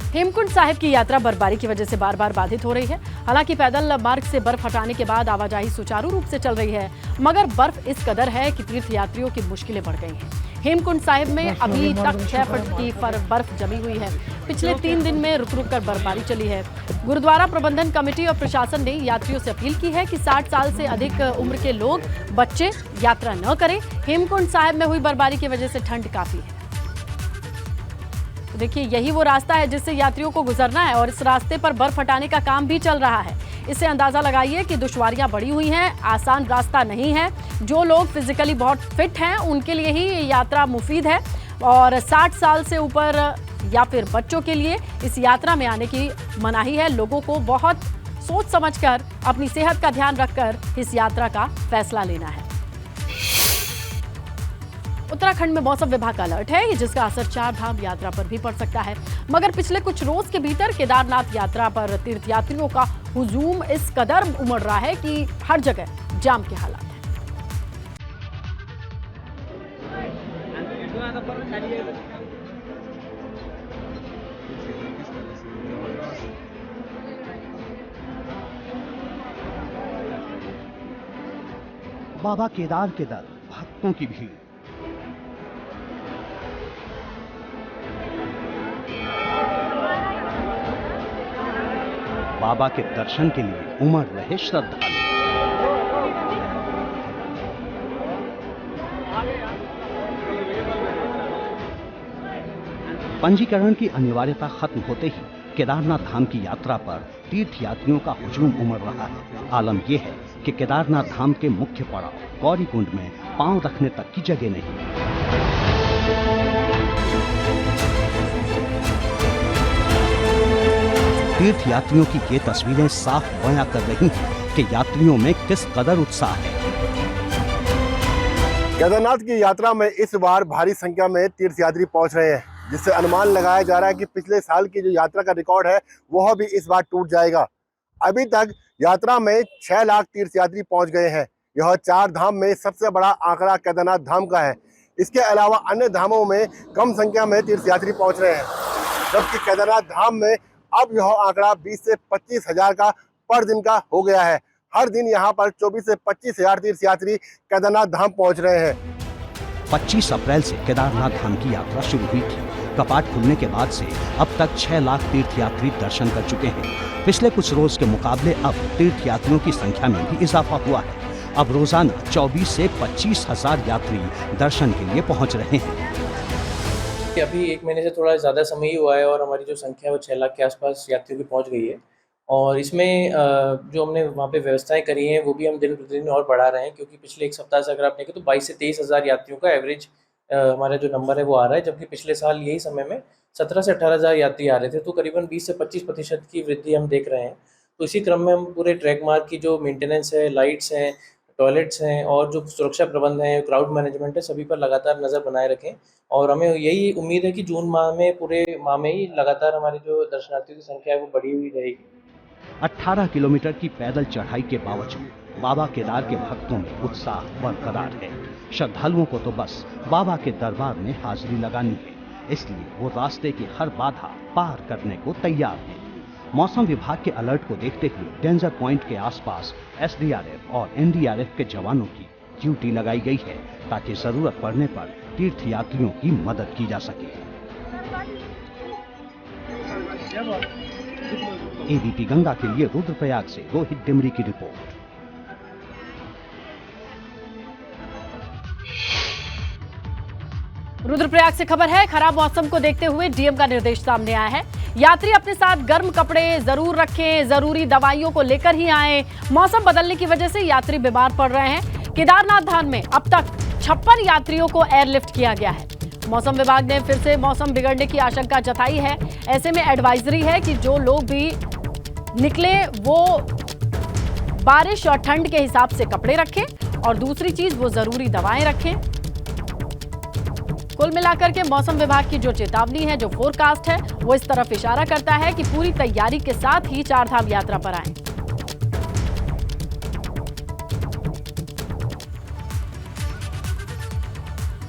हेमकुंड साहिब की यात्रा बर्फबारी की वजह से बार बार बाधित हो रही है। हालांकि पैदल मार्ग से बर्फ हटाने के बाद आवाजाही सुचारू रूप से चल रही है, मगर बर्फ इस कदर है कि तीर्थयात्रियों की मुश्किलें बढ़ गई हैं। हेमकुंड साहिब में अभी तक 6 फुट की बर्फ जमी हुई है। पिछले 3 दिन में रुक रुक कर बर्फबारी चली है। गुरुद्वारा प्रबंधन कमेटी और प्रशासन ने यात्रियों से अपील की है कि 60 साल से अधिक उम्र के लोग, बच्चे यात्रा न करें। हेमकुंड साहिब में हुई बर्फबारी की वजह से ठंड काफी है। तो देखिए, यही वो रास्ता है जिससे यात्रियों को गुजरना है और इस रास्ते पर बर्फ हटाने का काम भी चल रहा है। इससे अंदाजा लगाइए कि दुश्वारियां बढ़ी हुई हैं, आसान रास्ता नहीं है। जो लोग फिजिकली बहुत फिट हैं उनके लिए ही ये यात्रा मुफीद है और 60 साल से ऊपर या फिर बच्चों के लिए इस यात्रा में आने की मनाही है। लोगों को बहुत सोच समझकर अपनी सेहत का ध्यान रखकर इस यात्रा का फैसला लेना है। उत्तराखंड में मौसम विभाग का अलर्ट है, जिसका असर 4 धाम यात्रा पर भी पड़ सकता है। मगर पिछले कुछ रोज के भीतर केदारनाथ यात्रा पर तीर्थयात्रियों का हुजूम इस कदर उमड़ रहा है कि हर जगह जाम के हालात हैं। बाबा केदार के दर, भक्तों की भीड़। बाबा के दर्शन के लिए उमड़ रहे श्रद्धालु। पंजीकरण की अनिवार्यता खत्म होते ही केदारनाथ धाम की यात्रा पर तीर्थयात्रियों का हुजूम उमड़ रहा है। आलम यह है कि केदारनाथ धाम के मुख्य पड़ाव गौरीकुंड में पांव रखने तक की जगह नहीं। तीर्थयात्रियों की ये तस्वीरें साफ बयां कर रही हैं कि यात्रियों में किस कदर उत्साह है। केदारनाथ की यात्रा में इस बार भारी संख्या में तीर्थयात्री पहुंच रहे हैं, जिससे अनुमान लगाया जा रहा है कि पिछले साल की जो यात्रा का रिकॉर्ड है वह भी इस बार टूट जाएगा। अभी तक यात्रा में 6 लाख तीर्थयात्री पहुंच गए हैं। यह 4 धाम में सबसे बड़ा आंकड़ा केदारनाथ धाम का है। इसके अलावा अन्य धामों में कम संख्या में तीर्थयात्री पहुंच रहे हैं, जबकि केदारनाथ धाम में अब यह आंकड़ा 20 से 25 हजार का पर दिन का हो गया है। हर दिन यहाँ पर 24 से 25 हजार तीर्थयात्री केदारनाथ धाम पहुंच रहे हैं। 25 अप्रैल से केदारनाथ धाम की यात्रा शुरू हुई थी। कपाट खुलने के बाद से अब तक 6 लाख तीर्थयात्री दर्शन कर चुके हैं। पिछले कुछ रोज के मुकाबले अब तीर्थयात्रियों की संख्या में भी इजाफा हुआ है। अब रोजाना 24 से 25 हजार यात्री दर्शन के लिए पहुंच रहे हैं। अभी 1 महीने से थोड़ा ज़्यादा समय ही हुआ है और हमारी जो संख्या है वो 6 लाख के आसपास यात्रियों की पहुंच गई है। और इसमें जो हमने वहाँ पे व्यवस्थाएं करी हैं वो भी हम दिन प्रतिदिन और बढ़ा रहे हैं, क्योंकि पिछले 1 सप्ताह से अगर आप देखें तो 22 से 23 हज़ार यात्रियों का एवरेज हमारा जो नंबर है वो आ रहा है, जबकि पिछले साल यही समय में 17 से 18 हज़ार यात्री आ रहे थे। तो करीबन 20 से 25% की वृद्धि हम देख रहे हैं। तो इसी क्रम में हम पूरे ट्रैक मार्ग की जो मेंटेनेंस है, लाइट्स हैं, टॉयलेट्स हैं और जो सुरक्षा प्रबंध हैं, क्राउड मैनेजमेंट है, सभी पर लगातार नज़र बनाए रखें। और हमें यही उम्मीद है कि जून माह में, पूरे माह में ही लगातार हमारी जो दर्शनार्थियों की संख्या है वो बढ़ी हुई रहेगी। 18 किलोमीटर की पैदल चढ़ाई के बावजूद बाबा केदार के भक्तों में उत्साह बरकरार है। श्रद्धालुओं को तो बस बाबा के दरबार में हाजिरी लगानी है, इसलिए वो रास्ते की हर बाधा पार करने को तैयार है। मौसम विभाग के अलर्ट को देखते हुए डेंजर पॉइंट के आसपास एसडीआरएफ और एनडीआरएफ के जवानों की ड्यूटी लगाई गई है, ताकि जरूरत पड़ने पर तीर्थयात्रियों की मदद की जा सके। एबीपी गंगा के लिए रुद्रप्रयाग से रोहित डिमरी की रिपोर्ट। रुद्रप्रयाग से खबर है, खराब मौसम को देखते हुए डीएम का निर्देश सामने आया है। यात्री अपने साथ गर्म कपड़े जरूर रखें, जरूरी दवाइयों को लेकर ही आएं। मौसम बदलने की वजह से यात्री बीमार पड़ रहे हैं। केदारनाथ धाम में अब तक 56 यात्रियों को एयरलिफ्ट किया गया है। मौसम विभाग ने फिर से मौसम बिगड़ने की आशंका जताई है। ऐसे में एडवाइजरी है कि जो लोग भी निकले वो बारिश और ठंड के हिसाब से कपड़े रखें और दूसरी चीज वो जरूरी दवाएं रखें। कुल मिलाकर के मौसम विभाग की जो चेतावनी है, जो फोरकास्ट है, वो इस तरफ इशारा करता है कि पूरी तैयारी के साथ ही 4 धाम यात्रा पर आएं।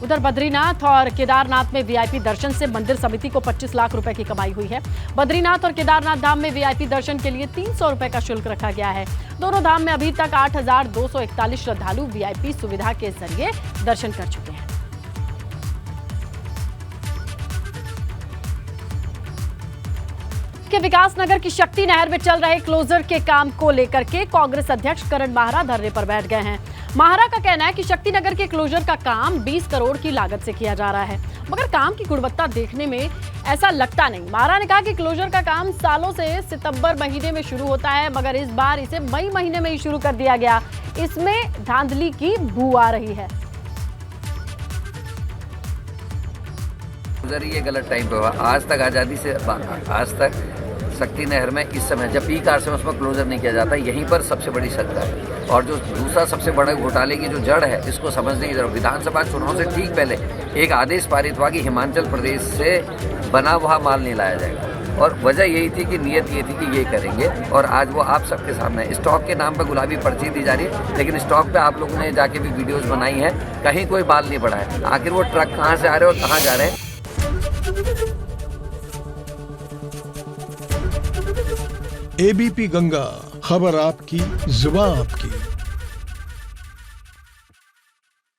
उधर बद्रीनाथ और केदारनाथ में वीआईपी दर्शन से मंदिर समिति को 25 लाख रुपए की कमाई हुई है। बद्रीनाथ और केदारनाथ धाम में वीआईपी दर्शन के लिए 300 रुपए का शुल्क रखा गया है। दोनों धाम में अभी तक 8,241 श्रद्धालु वीआईपी सुविधा के जरिए दर्शन कर चुके हैं। के विकासनगर की शक्ति नहर में चल रहे क्लोजर के काम को लेकर के कांग्रेस अध्यक्ष करण माहरा धरने पर बैठ गए हैं। माहरा का कहना है कि शक्ति नगर के क्लोजर का काम 20 करोड़ की लागत से किया जा रहा है, मगर काम की गुणवत्ता देखने में ऐसा लगता नहीं। माहरा ने कहा कि क्लोजर का काम सालों से सितंबर महीने में शुरू होता है, मगर इस बार इसे मई महीने में ही शुरू कर दिया गया। इसमें धांधली की बू आ रही है। ये गलत टाइम पे हुआ। आज तक आज़ादी से आज तक शक्ति नहर में इस समय जब पीक आवर से उसमें क्लोजर नहीं किया जाता, यहीं पर सबसे बड़ी सत्ता है। और जो दूसरा सबसे बड़ा घोटाले की जो जड़ है, इसको समझने की जरूरत। विधानसभा चुनाव से ठीक पहले एक आदेश पारित हुआ कि हिमाचल प्रदेश से बना हुआ माल नहीं लाया जाएगा, और वजह यही थी कि नीयत ये थी कि ये करेंगे। और आज वो आप सबके सामने स्टॉक के नाम पर गुलाबी पर्ची दी जा रही है, लेकिन स्टॉक पे आप लोगों ने जाके भी वीडियोस बनाई है, कहीं कोई बाल नहीं पड़ा है। आखिर वो ट्रक कहाँ से आ रहे हैं और कहाँ जा रहे हैं। एबीपी गंगा, खबर आपकी, जुबान आपकी।